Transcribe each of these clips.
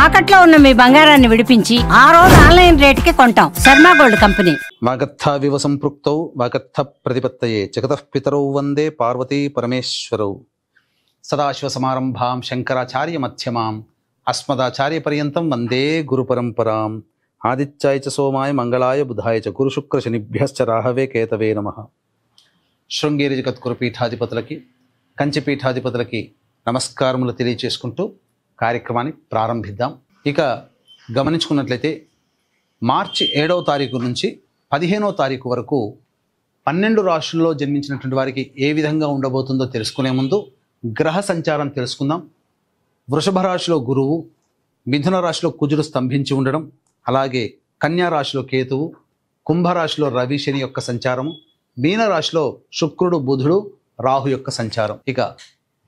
తాకట్లో ఉన్న మీ బంగారాన్ని విడిపించి ఆ రోజు ఆన్లైన్ రేటుకి కొంటాం. Sharma gold company. వాగర్థావివ సంపృక్తౌ వాగర్థ ప్రతిపత్తయే జగతః పితరౌ వందే పార్వతీ పరమేశ్వరౌ. సదాశివ సమారంభాం శంకరాచార్య మధ్యమాం అస్మదాచార్య పర్యంతం వందే గురు పరంపరాం. ఆదిత్యాయ చ సోమాయ మంగళాయ బుధాయ చ గురు శుక్ర శనిభ్యశ్చ రాహవే కేతవే నమః. శృంగేరి జగద్గురు పీఠాధిపతులకి కంచి పీఠాధిపతులకి నమస్కారములు తెలియచేసుకుంటూ కార్యక్రమాన్ని ప్రారంభిద్దాం. ఇక గమనించుకున్నట్లయితే మార్చి 7వ తారీఖు నుంచి 15వ తారీఖు వరకు 12 రాశుల్లో జన్మించినటువంటి వారికి ఏ విధంగా ఉండబోతుందో తెలుసుకునే ముందు గ్రహ సంచారం తెలుసుకుందాం. వృషభ రాశిలో గురువు, మిథున రాశిలో కుజుడు స్తంభించి ఉండడం, అలాగే కన్యా రాశిలో కేతువు, కుంభరాశిలో రవి శని యొక్క సంచారము, మీన రాశిలో శుక్రుడు బుధుడు రాహు యొక్క సంచారం. ఇక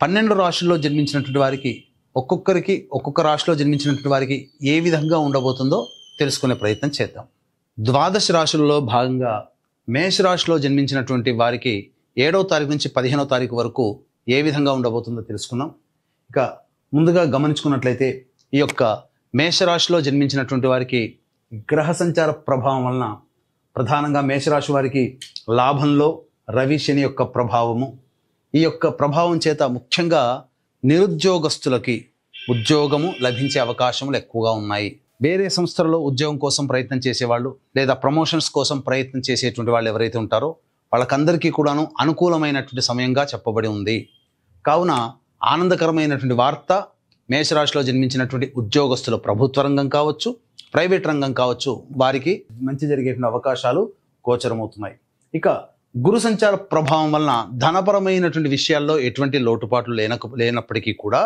12 రాశుల్లో జన్మించినటువంటి వారికి ఒక్కొక్కరికి ఒక్కొక్క రాశిలో జన్మించినటువంటి వారికి ఏ విధంగా ఉండబోతుందో తెలుసుకునే ప్రయత్నం చేద్దాం. ద్వాదశ రాశుల్లో భాగంగా మేషరాశిలో జన్మించినటువంటి వారికి 7వ తారీఖు నుంచి 15వ తారీఖు వరకు ఏ విధంగా ఉండబోతుందో తెలుసుకుందాం. ఇక ముందుగా గమనించుకున్నట్లయితే ఈ యొక్క మేషరాశిలో జన్మించినటువంటి వారికి గ్రహ సంచార ప్రభావం వలన ప్రధానంగా మేషరాశి వారికి లాభంలో రవి శని యొక్క ప్రభావము, ఈ యొక్క ప్రభావం చేత ముఖ్యంగా నిరుద్యోగస్తులకి ఉద్యోగము లభించే అవకాశములు ఎక్కువగా ఉన్నాయి. వేరే సంస్థలలో ఉద్యోగం కోసం ప్రయత్నం చేసేవాళ్ళు లేదా ప్రమోషన్స్ కోసం ప్రయత్నం చేసేటువంటి వాళ్ళు ఎవరైతే ఉంటారో వాళ్ళకందరికీ కూడాను అనుకూలమైనటువంటి సమయంగా చెప్పబడి ఉంది. కావున ఆనందకరమైనటువంటి వార్త, మేషరాశిలో జన్మించినటువంటి ఉద్యోగస్తులు ప్రభుత్వ రంగం కావచ్చు, ప్రైవేట్ రంగం కావచ్చు, వారికి మంచి జరిగేటువంటి అవకాశాలు గోచరమవుతున్నాయి. ఇక గురు సంచార ప్రభావం వలన ధనపరమైనటువంటి విషయాల్లో ఎటువంటి లోటుపాట్లు లేనప్పటికీ కూడా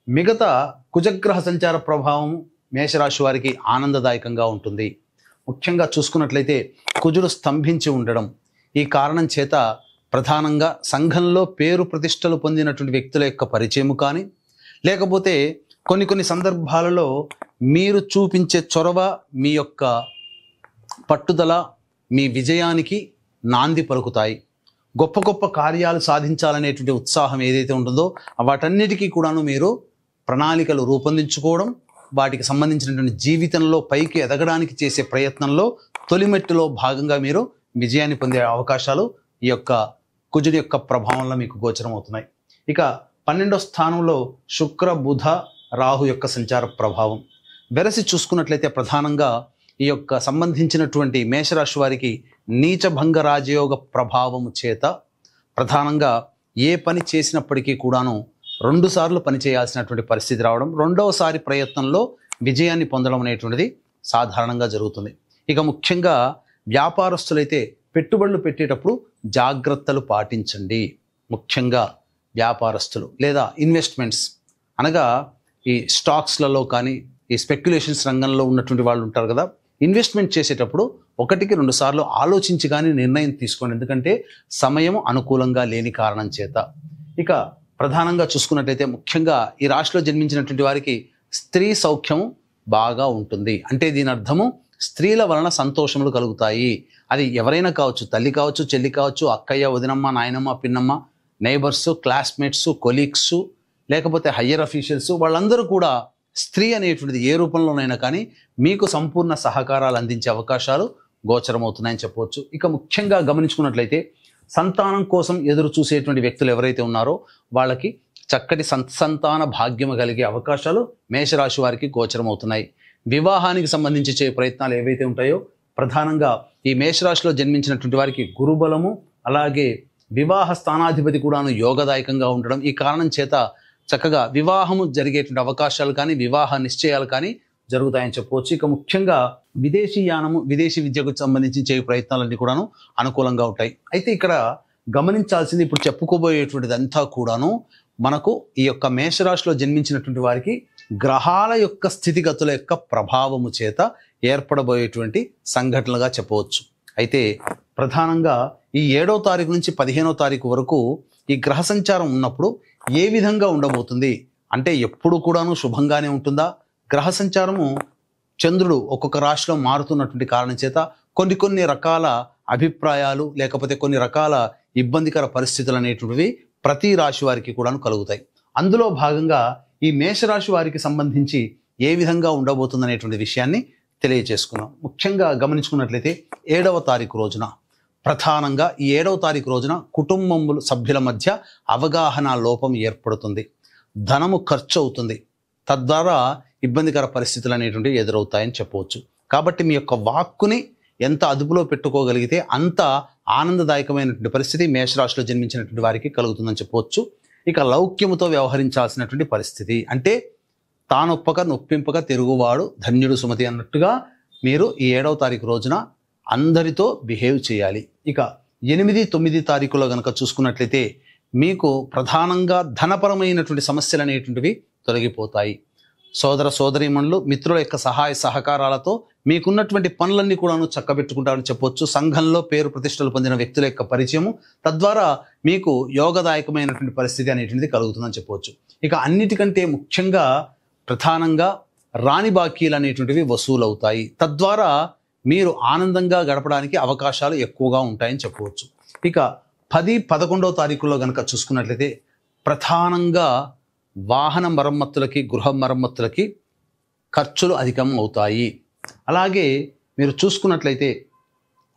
మిగతా కుజగ్రహ సంచార ప్రభావం మేషరాశి వారికి ఆనందదాయకంగా ఉంటుంది. ముఖ్యంగా చూసుకున్నట్లయితే కుజుడు స్తంభించి ఉండడం, ఈ కారణం చేత ప్రధానంగా సంఘంలో పేరు ప్రతిష్టలు పొందినటువంటి వ్యక్తుల యొక్క పరిచయం కానీ, లేకపోతే కొన్ని సందర్భాలలో మీరు చూపించే చొరవ, మీ యొక్క పట్టుదల మీ విజయానికి నాంది పలుకుతాయి. గొప్ప గొప్ప కార్యాలు సాధించాలనేటువంటి ఉత్సాహం ఏదైతే ఉంటుందో వాటన్నిటికీ కూడాను మీరు ప్రణాళికలు రూపొందించుకోవడం, వాటికి సంబంధించినటువంటి జీవితంలో పైకి ఎదగడానికి చేసే ప్రయత్నంలో తొలిమెట్టులో భాగంగా మీరు విజయాన్ని పొందే అవకాశాలు ఈ యొక్క కుజుడి యొక్క ప్రభావంలో మీకు గోచరం అవుతున్నాయి. ఇక 12వ స్థానంలో శుక్ర బుధ రాహు యొక్క సంచార ప్రభావం వెరసి చూసుకున్నట్లయితే ప్రధానంగా ఈ యొక్క సంబంధించినటువంటి మేషరాశి వారికి నీచభంగ రాజయోగ ప్రభావము చేత ప్రధానంగా ఏ పని చేసినప్పటికీ కూడాను 2 సార్లు పని చేయాల్సినటువంటి పరిస్థితి రావడం, 2వసారి ప్రయత్నంలో విజయాన్ని పొందడం అనేటువంటిది సాధారణంగా జరుగుతుంది. ఇక ముఖ్యంగా వ్యాపారస్తులైతే పెట్టుబడులు పెట్టేటప్పుడు జాగ్రత్తలు పాటించండి. ముఖ్యంగా వ్యాపారస్తులు లేదా ఇన్వెస్ట్మెంట్స్ అనగా ఈ స్టాక్స్లలో కానీ ఈ స్పెక్యులేషన్స్ రంగంలో ఉన్నటువంటి వాళ్ళు ఉంటారు కదా, ఇన్వెస్ట్మెంట్ చేసేటప్పుడు 1కి 2 సార్లు ఆలోచించి కానీ నిర్ణయం తీసుకోండి. ఎందుకంటే సమయం అనుకూలంగా లేని కారణం చేత. ఇక ప్రధానంగా చూసుకున్నట్లయితే ముఖ్యంగా ఈ రాశిలో జన్మించినటువంటి వారికి స్త్రీ సౌఖ్యము బాగా ఉంటుంది. అంటే దీని అర్థము స్త్రీల వలన సంతోషములు కలుగుతాయి. అది ఎవరైనా కావచ్చు, తల్లి కావచ్చు, చెల్లి కావచ్చు, అక్కయ్య, వదినమ్మ, నాయనమ్మ, పిన్నమ్మ, నైబర్స్, క్లాస్మేట్స్, కొలీగ్స్, లేకపోతే హయ్యర్ అఫీషియల్స్, వాళ్ళందరూ కూడా స్త్రీ అనేటువంటిది ఏ రూపంలోనైనా కానీ మీకు సంపూర్ణ సహకారాలు అందించే అవకాశాలు గోచరమవుతున్నాయని చెప్పవచ్చు. ఇక ముఖ్యంగా గమనించుకున్నట్లయితే సంతానం కోసం ఎదురు చూసేటువంటి వ్యక్తులు ఎవరైతే ఉన్నారో వాళ్ళకి చక్కటి సంతాన భాగ్యము కలిగే అవకాశాలు మేషరాశి వారికి గోచరమవుతున్నాయి. వివాహానికి సంబంధించి చేసే ప్రయత్నాలు ఏవైతే ఉంటాయో ప్రధానంగా ఈ మేషరాశిలో జన్మించినటువంటి వారికి గురుబలము, అలాగే వివాహ స్థానాధిపతి కూడాను యోగదాయకంగా ఉండడం, ఈ కారణం చేత చక్కగా వివాహము జరిగేటువంటి అవకాశాలు కానీ వివాహ నిశ్చయాలు కానీ జరుగుతాయని చెప్పవచ్చు. ఇక ముఖ్యంగా విదేశీ యానము, విదేశీ విద్యకు సంబంధించి చేయ ప్రయత్నాలన్నీ కూడాను అనుకూలంగా ఉంటాయి. అయితే ఇక్కడ గమనించాల్సింది, ఇప్పుడు చెప్పుకోబోయేటువంటిది అంతా కూడాను మనకు ఈ యొక్క మేషరాశిలో జన్మించినటువంటి వారికి గ్రహాల యొక్క స్థితిగతుల యొక్క ప్రభావము చేత ఏర్పడబోయేటువంటి సంఘటనలుగా చెప్పవచ్చు. అయితే ప్రధానంగా ఈ 7వ తారీఖు నుంచి 15వ తారీఖు వరకు ఈ గ్రహ సంచారం ఉన్నప్పుడు ఏ విధంగా ఉండబోతుంది అంటే ఎప్పుడు కూడాను శుభంగానే ఉంటుందా? గ్రహ సంచారము చంద్రుడు ఒక్కొక్క రాశిలో మారుతున్నటువంటి కారణం చేత కొన్ని రకాల అభిప్రాయాలు లేకపోతే కొన్ని రకాల ఇబ్బందికర పరిస్థితులు అనేటువంటివి ప్రతి రాశి వారికి కూడాను కలుగుతాయి. అందులో భాగంగా ఈ మేషరాశి వారికి సంబంధించి ఏ విధంగా ఉండబోతుంది అనేటువంటి విషయాన్ని తెలియజేసుకున్నాం. ముఖ్యంగా గమనించుకున్నట్లయితే 7వ తారీఖు రోజున ప్రధానంగా ఈ 7వ తారీఖు రోజున కుటుంబం సభ్యుల మధ్య అవగాహన లోపం ఏర్పడుతుంది, ధనము ఖర్చు అవుతుంది, తద్వారా ఇబ్బందికర పరిస్థితులు అనేటువంటివి ఎదురవుతాయని చెప్పవచ్చు. కాబట్టి మీ యొక్క వాక్కుని ఎంత అదుపులో పెట్టుకోగలిగితే అంత ఆనందదాయకమైనటువంటి పరిస్థితి మేషరాశిలో జన్మించినటువంటి వారికి కలుగుతుందని చెప్పవచ్చు. ఇక లౌక్యముతో వ్యవహరించాల్సినటువంటి పరిస్థితి, అంటే తానొప్పక నొప్పింపక తిరుగువాడు ధన్యుడు సుమతి అన్నట్టుగా మీరు ఈ 7వ తారీఖు రోజున అందరితో బిహేవ్ చేయాలి. ఇక 8, 9 తారీఖులో కనుక చూసుకున్నట్లయితే మీకు ప్రధానంగా ధనపరమైనటువంటి సమస్యలు అనేటువంటివి తొలగిపోతాయి. సోదర సోదరీమణులు, మిత్రుల యొక్క సహాయ సహకారాలతో మీకున్నటువంటి పనులన్నీ కూడాను చక్కబెట్టుకుంటారని చెప్పొచ్చు. సంఘంలో పేరు ప్రతిష్టలు పొందిన వ్యక్తుల యొక్క పరిచయము, తద్వారా మీకు యోగదాయకమైనటువంటి పరిస్థితి అనేటువంటిది కలుగుతుందని చెప్పవచ్చు. ఇక అన్నిటికంటే ముఖ్యంగా ప్రధానంగా రాని బాకీలు అనేటువంటివి వసూలవుతాయి, తద్వారా మీరు ఆనందంగా గడపడానికి అవకాశాలు ఎక్కువగా ఉంటాయని చెప్పవచ్చు. ఇక 10, 11వ తారీఖుల్లో కనుక చూసుకున్నట్లయితే ప్రధానంగా వాహన మరమ్మతులకి, గృహ మరమ్మతులకి ఖర్చులు అధికం అవుతాయి. అలాగే మీరు చూసుకున్నట్లయితే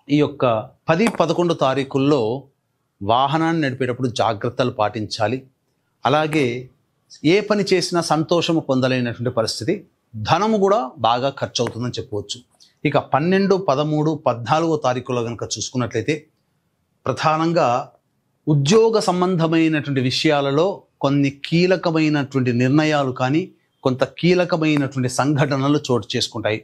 ఈ యొక్క 10, 11 తారీఖుల్లో వాహనాన్ని నడిపేటప్పుడు జాగ్రత్తలు పాటించాలి. అలాగే ఏ పని చేసినా సంతోషము పొందలేనటువంటి పరిస్థితి, ధనము కూడా బాగా ఖర్చు అవుతుందని చెప్పవచ్చు. ఇక 12, 13, 14వ తారీఖుల్లో కనుక చూసుకున్నట్లయితే ప్రధానంగా ఉద్యోగ సంబంధమైనటువంటి విషయాలలో కొన్ని కీలకమైనటువంటి నిర్ణయాలు కానీ, కొంత కీలకమైనటువంటి సంఘటనలు చోటు చేసుకుంటాయి.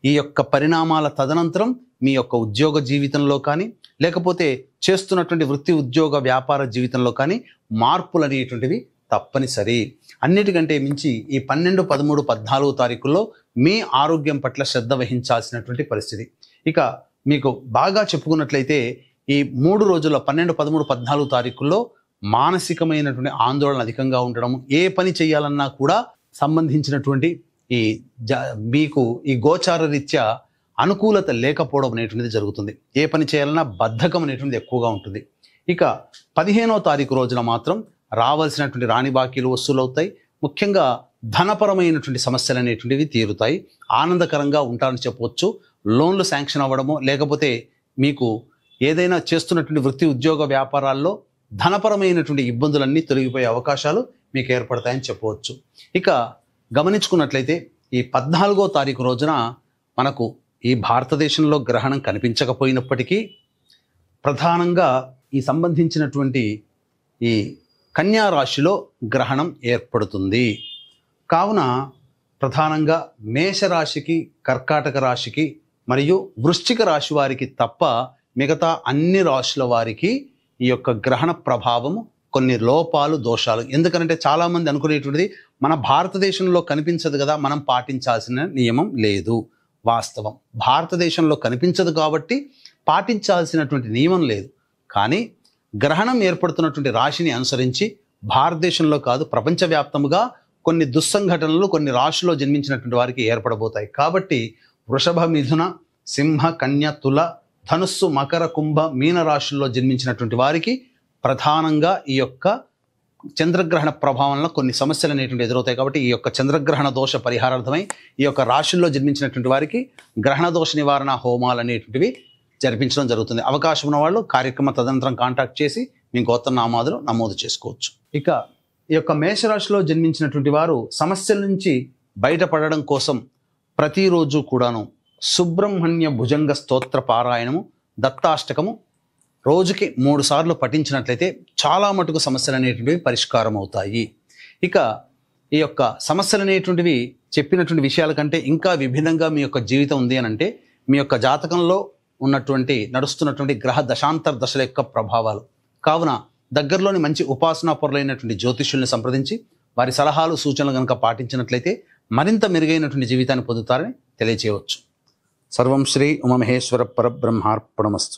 ఈ యొక్క పరిణామాల తదనంతరం మీ యొక్క ఉద్యోగ జీవితంలో కానీ, లేకపోతే చేస్తున్నటువంటి వృత్తి ఉద్యోగ వ్యాపార జీవితంలో కానీ మార్పులు అనేటువంటివి తప్పనిసరి. అన్నిటికంటే మించి ఈ 12, 13, 14 తారీఖుల్లో మీ ఆరోగ్యం పట్ల శ్రద్ధ వహించాల్సినటువంటి పరిస్థితి. ఇక మీకు బాగా చెప్పుకున్నట్లయితే ఈ 3 రోజుల్లో 12, 13, 14 తారీఖుల్లో మానసికమైనటువంటి ఆందోళన అధికంగా ఉండడం, ఏ పని చేయాలన్నా కూడా సంబంధించినటువంటి మీకు ఈ గోచార రీత్యా అనుకూలత లేకపోవడం అనేటువంటిది జరుగుతుంది. ఏ పని చేయాలన్నా బద్ధకం అనేటువంటిది ఎక్కువగా ఉంటుంది. ఇక 15వ తారీఖు రోజున మాత్రం రావాల్సినటువంటి రాని బాకీలు వసూలవుతాయి. ముఖ్యంగా ధనపరమైనటువంటి సమస్యలు అనేటువంటివి తీరుతాయి, ఆనందకరంగా ఉంటారని చెప్పవచ్చు. లోన్లు శాంక్షన్ అవ్వడము, లేకపోతే మీకు ఏదైనా చేస్తున్నటువంటి వృత్తి ఉద్యోగ వ్యాపారాల్లో ధనపరమైనటువంటి ఇబ్బందులన్నీ తొలగిపోయే అవకాశాలు మీకు ఏర్పడతాయని చెప్పవచ్చు. ఇక గమనించుకున్నట్లయితే ఈ 14వ తారీఖు రోజున మనకు ఈ భారతదేశంలో గ్రహణం కనిపించకపోయినప్పటికీ ప్రధానంగా ఈ సంబంధించినటువంటి ఈ కన్యా రాశిలో గ్రహణం ఏర్పడుతుంది. కావున ప్రధానంగా మేషరాశికి, కర్కాటక రాశికి మరియు వృశ్చిక రాశి వారికి తప్ప మిగతా అన్ని రాశుల వారికి ఈ యొక్క గ్రహణ ప్రభావము కొన్ని లోపాలు, దోషాలు. ఎందుకంటే చాలామంది అనుకునేటువంటిది మన భారతదేశంలో కనిపించదు కదా, మనం పాటించాల్సిన నియమం లేదు. వాస్తవం, భారతదేశంలో కనిపించదు కాబట్టి పాటించాల్సినటువంటి నియమం లేదు. కానీ గ్రహణం ఏర్పడుతున్నటువంటి రాశిని అనుసరించి భారతదేశంలో కాదు, ప్రపంచవ్యాప్తముగా కొన్ని దుస్సంఘటనలు కొన్ని రాశిలో జన్మించినటువంటి వారికి ఏర్పడబోతాయి. కాబట్టి వృషభ, మిథున, సింహ, కన్య, తుల, ధనుస్సు, మకర, కుంభ, మీన రాశుల్లో జన్మించినటువంటి వారికి ప్రధానంగా ఈ యొక్క చంద్రగ్రహణ ప్రభావంలో కొన్ని సమస్యలు అనేటువంటి ఎదురవుతాయి. కాబట్టి ఈ యొక్క చంద్రగ్రహణ దోష పరిహారార్థమై ఈ యొక్క రాశుల్లో జన్మించినటువంటి వారికి గ్రహణ దోష నివారణ హోమాలు అనేటువంటివి జరిపించడం జరుగుతుంది. అవకాశం ఉన్న వాళ్ళు కార్యక్రమ తదనంతరం కాంటాక్ట్ చేసి మీ గోత్రనామాదులు నమోదు చేసుకోవచ్చు. ఇక ఈ యొక్క మేషరాశిలో జన్మించినటువంటి వారు సమస్యల నుంచి బయటపడడం కోసం ప్రతిరోజు కూడాను సుబ్రహ్మణ్య భుజంగ స్తోత్ర పారాయణము, దత్తాష్టకము రోజుకి 3 సార్లు పఠించినట్లయితే చాలా మటుకు సమస్యలు అనేటువంటివి పరిష్కారం అవుతాయి. ఇక ఈ యొక్క సమస్యలు అనేటువంటివి చెప్పినటువంటి విషయాల కంటే ఇంకా విభిన్నంగా మీ యొక్క జీవితం ఉంది అని అంటే మీ యొక్క జాతకంలో నడుస్తున్నటువంటి గ్రహ దశాంతర దశల యొక్క ప్రభావాలు. కావున దగ్గరలోని మంచి ఉపాసనా పరులైనటువంటి జ్యోతిష్యుల్ని సంప్రదించి వారి సలహాలు, సూచనలు కనుక పాటించినట్లయితే మరింత మెరుగైనటువంటి జీవితాన్ని పొందుతారని తెలియచేయవచ్చు. సర్వం శ్రీ ఉమామహేశ్వర పరబ్రహ్మార్పణమస్తు.